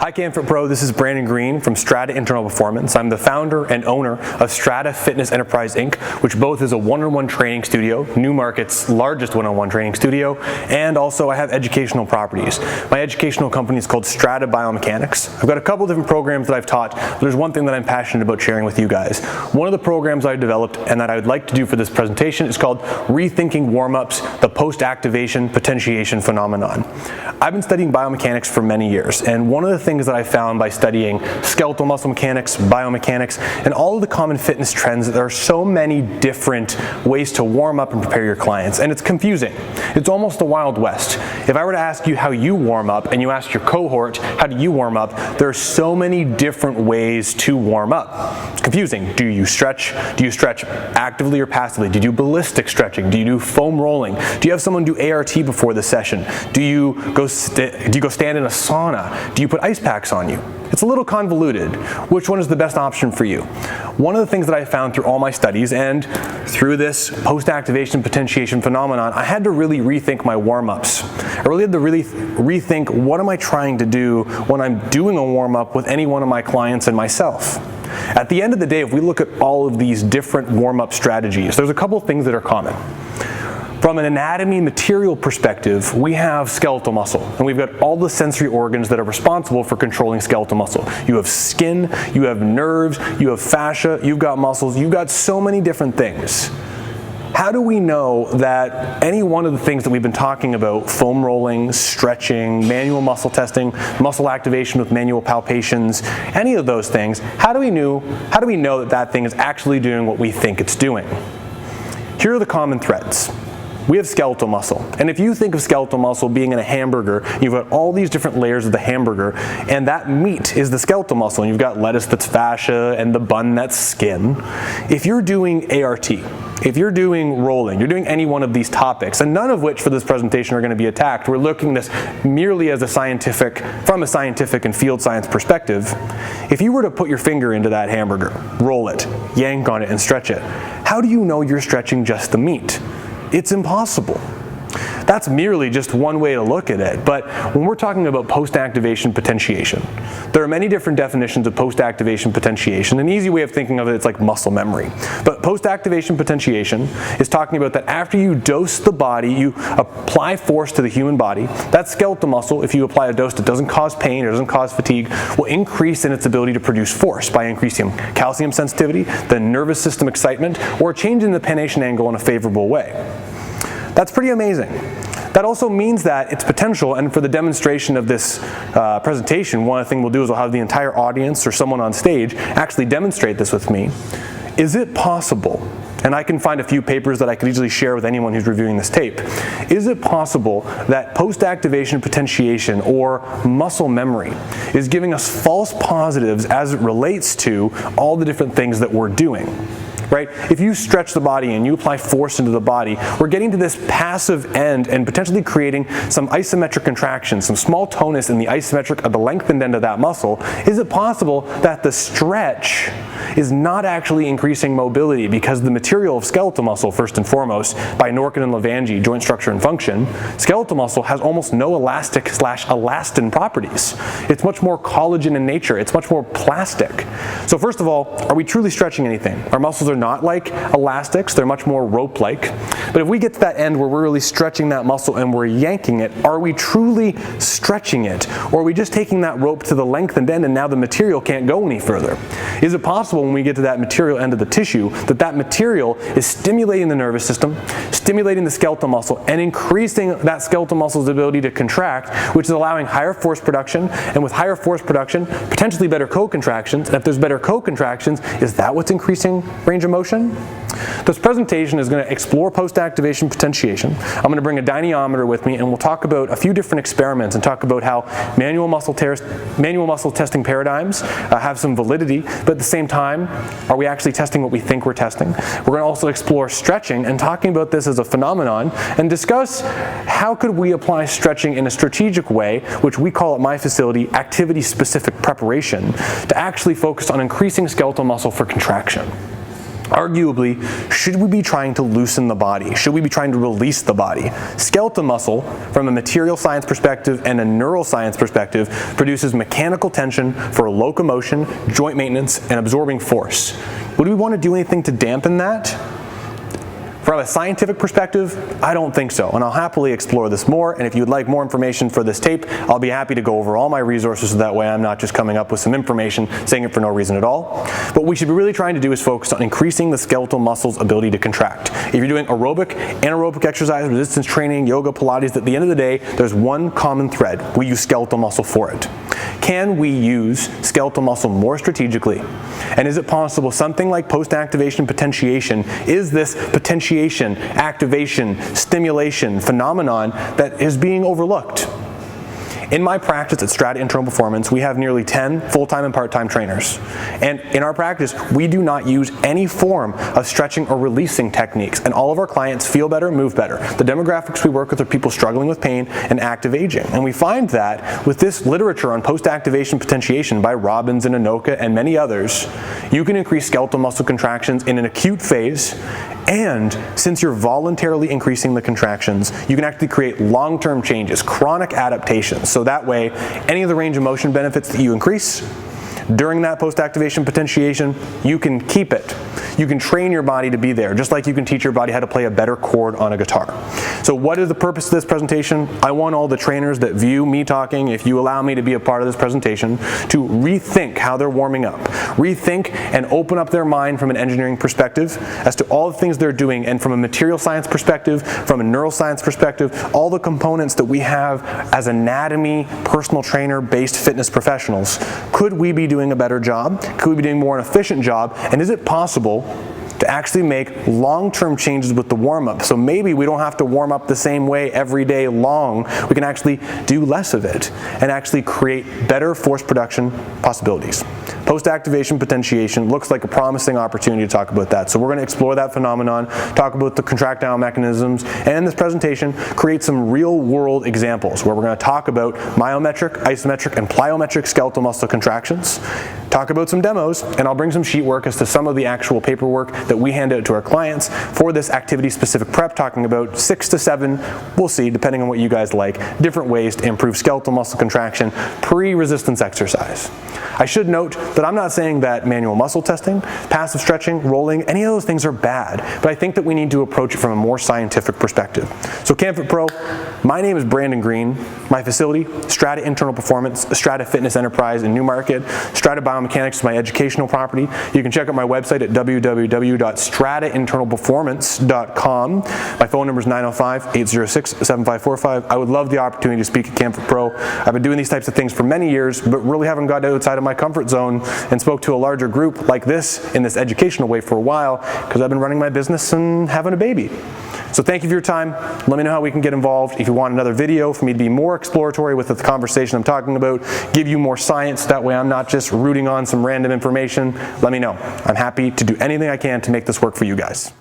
Hi Canfit Pro, this is Brandon Green from Strata Internal Performance. I'm the founder and owner of Strata Fitness Enterprise Inc., which both is a one-on-one training studio, Newmarket's largest one-on-one training studio, and also I have educational properties. My educational company is called Strata Biomechanics. I've got a couple different programs that I've taught, but there's one thing that I'm passionate about sharing with you guys. One of the programs I've developed and that I would like to do for this presentation is called Rethinking Warmups, the Post-Activation Potentiation Phenomenon. I've been studying biomechanics for many years, and one of the things that I found by studying skeletal muscle mechanics, biomechanics, and all of the common fitness trends, there are so many different ways to warm up and prepare your clients, and it's confusing. It's almost the Wild West. If I were to ask you how you warm up, and you ask your cohort, how do you warm up, there are so many different ways to warm up. It's confusing. Do you stretch? Do you stretch actively or passively? Do you do ballistic stretching? Do you do foam rolling? Do you have someone do ART before the session? Do you go stand in a sauna? Do you put ice packs on you? It's a little convoluted. Which one is the best option for you? One of the things that I found through all my studies and through this post-activation potentiation phenomenon, I had to really rethink my warm-ups. I really had to rethink what am I trying to do when I'm doing a warm-up with any one of my clients and myself. At the end of the day, if we look at all of these different warm-up strategies, there's a couple of things that are common. From an anatomy material perspective, we have skeletal muscle, and we've got all the sensory organs that are responsible for controlling skeletal muscle. You have skin, you have nerves, you have fascia, you've got muscles, you've got so many different things. How do we know that any one of the things that we've been talking about, foam rolling, stretching, manual muscle testing, muscle activation with manual palpations, any of those things, how do we know that that thing is actually doing what we think it's doing? Here are the common threads. We have skeletal muscle, and if you think of skeletal muscle being in a hamburger, you've got all these different layers of the hamburger, and that meat is the skeletal muscle, and you've got lettuce that's fascia and the bun that's skin. If you're doing ART, if you're doing rolling, you're doing any one of these topics, and none of which for this presentation are going to be attacked, we're looking at this merely as from a scientific and field science perspective. If you were to put your finger into that hamburger, roll it, yank on it, and stretch it, how do you know you're stretching just the meat? It's impossible. That's merely just one way to look at it. But when we're talking about post-activation potentiation, there are many different definitions of post-activation potentiation. An easy way of thinking of it, it's like muscle memory. But post-activation potentiation is talking about that after you dose the body, you apply force to the human body, that skeletal muscle, if you apply a dose that doesn't cause pain or doesn't cause fatigue, will increase in its ability to produce force by increasing calcium sensitivity, the nervous system excitement, or changing the pennation angle in a favorable way. That's pretty amazing. That also means that its potential, and for the demonstration of this presentation, one of the things we'll do is we'll have the entire audience or someone on stage actually demonstrate this with me. Is it possible, and I can find a few papers that I could easily share with anyone who's reviewing this tape, is it possible that post-activation potentiation or muscle memory is giving us false positives as it relates to all the different things that we're doing? Right? If you stretch the body and you apply force into the body, we're getting to this passive end and potentially creating some isometric contraction, some small tonus in the isometric of the lengthened end of that muscle. Is it possible that the stretch is not actually increasing mobility because the material of skeletal muscle, first and foremost, by Norkin and Levangie, joint structure and function, skeletal muscle has almost no elastic/elastin properties. It's much more collagen in nature. It's much more plastic. So first of all, are we truly stretching anything? Our muscles are not like elastics, they're much more rope-like. But if we get to that end where we're really stretching that muscle and we're yanking it, are we truly stretching it? Or are we just taking that rope to the lengthened end and now the material can't go any further? Is it possible when we get to that material end of the tissue that that material is stimulating the nervous system, stimulating the skeletal muscle, and increasing that skeletal muscle's ability to contract, which is allowing higher force production, and with higher force production, potentially better co-contractions, and if there's better co-contractions, is that what's increasing range of motion? This presentation is going to explore post-activation potentiation. I'm going to bring a dynamometer with me and we'll talk about a few different experiments and talk about how manual muscle testing paradigms have some validity, but at the same time, are we actually testing what we think we're testing? We're going to also explore stretching and talking about this as a phenomenon and discuss how could we apply stretching in a strategic way, which we call at my facility activity-specific preparation, to actually focus on increasing skeletal muscle for contraction. Arguably, should we be trying to loosen the body? Should we be trying to release the body? Skeletal muscle, from a material science perspective and a neuroscience perspective, produces mechanical tension for locomotion, joint maintenance, and absorbing force. Would we want to do anything to dampen that? From a scientific perspective, I don't think so, and I'll happily explore this more, and if you'd like more information for this tape, I'll be happy to go over all my resources so that way I'm not just coming up with some information, saying it for no reason at all. What we should be really trying to do is focus on increasing the skeletal muscle's ability to contract. If you're doing aerobic, anaerobic exercise, resistance training, yoga, Pilates, at the end of the day, there's one common thread. We use skeletal muscle for it. Can we use skeletal muscle more strategically? And is it possible something like post-activation potentiation is this potentiation, activation, stimulation phenomenon that is being overlooked? In my practice at Strata Internal Performance, we have nearly 10 full-time and part-time trainers. And in our practice, we do not use any form of stretching or releasing techniques. And all of our clients feel better, move better. The demographics we work with are people struggling with pain and active aging. And we find that with this literature on post-activation potentiation by Robbins and Anoka and many others, you can increase skeletal muscle contractions in an acute phase. And since you're voluntarily increasing the contractions, you can actually create long-term changes, chronic adaptations. So that way, any of the range of motion benefits that you increase during that post-activation potentiation, you can keep it. You can train your body to be there, just like you can teach your body how to play a better chord on a guitar. So what is the purpose of this presentation? I want all the trainers that view me talking, if you allow me to be a part of this presentation, to rethink how they're warming up. Rethink and open up their mind from an engineering perspective as to all the things they're doing, and from a material science perspective, from a neuroscience perspective, all the components that we have as anatomy, personal trainer-based fitness professionals. Could we be doing a better job? Could we be doing more an efficient job? And is it possible to actually make long-term changes with the warm-up? So maybe we don't have to warm up the same way every day long. We can actually do less of it and actually create better force production possibilities. Post-activation potentiation looks like a promising opportunity to talk about that. So we're going to explore that phenomenon, talk about the contractile mechanisms, and in this presentation, create some real-world examples where we're going to talk about myometric, isometric, and plyometric skeletal muscle contractions, talk about some demos, and I'll bring some sheet work as to some of the actual paperwork that we hand out to our clients for this activity-specific prep, talking about 6 to 7, we'll see, depending on what you guys like, different ways to improve skeletal muscle contraction pre-resistance exercise. I should note that I'm not saying that manual muscle testing, passive stretching, rolling, any of those things are bad, but I think that we need to approach it from a more scientific perspective. So CamFit Pro, my name is Brandon Green. My facility, Strata Internal Performance, Strata Fitness Enterprise in Newmarket. Strata Biomechanics is my educational property. You can check out my website at www.stratainternalperformance.com. My phone number is 905-806-7545. I would love the opportunity to speak at CamFit Pro. I've been doing these types of things for many years, but really haven't got outside of my comfort zone and spoke to a larger group like this in this educational way for a while, because I've been running my business and having a baby. So thank you for your time. Let me know how we can get involved. If you want another video for me to be more exploratory with the conversation I'm talking about, give you more science, that way I'm not just rooting on some random information, let me know. I'm happy to do anything I can to make this work for you guys.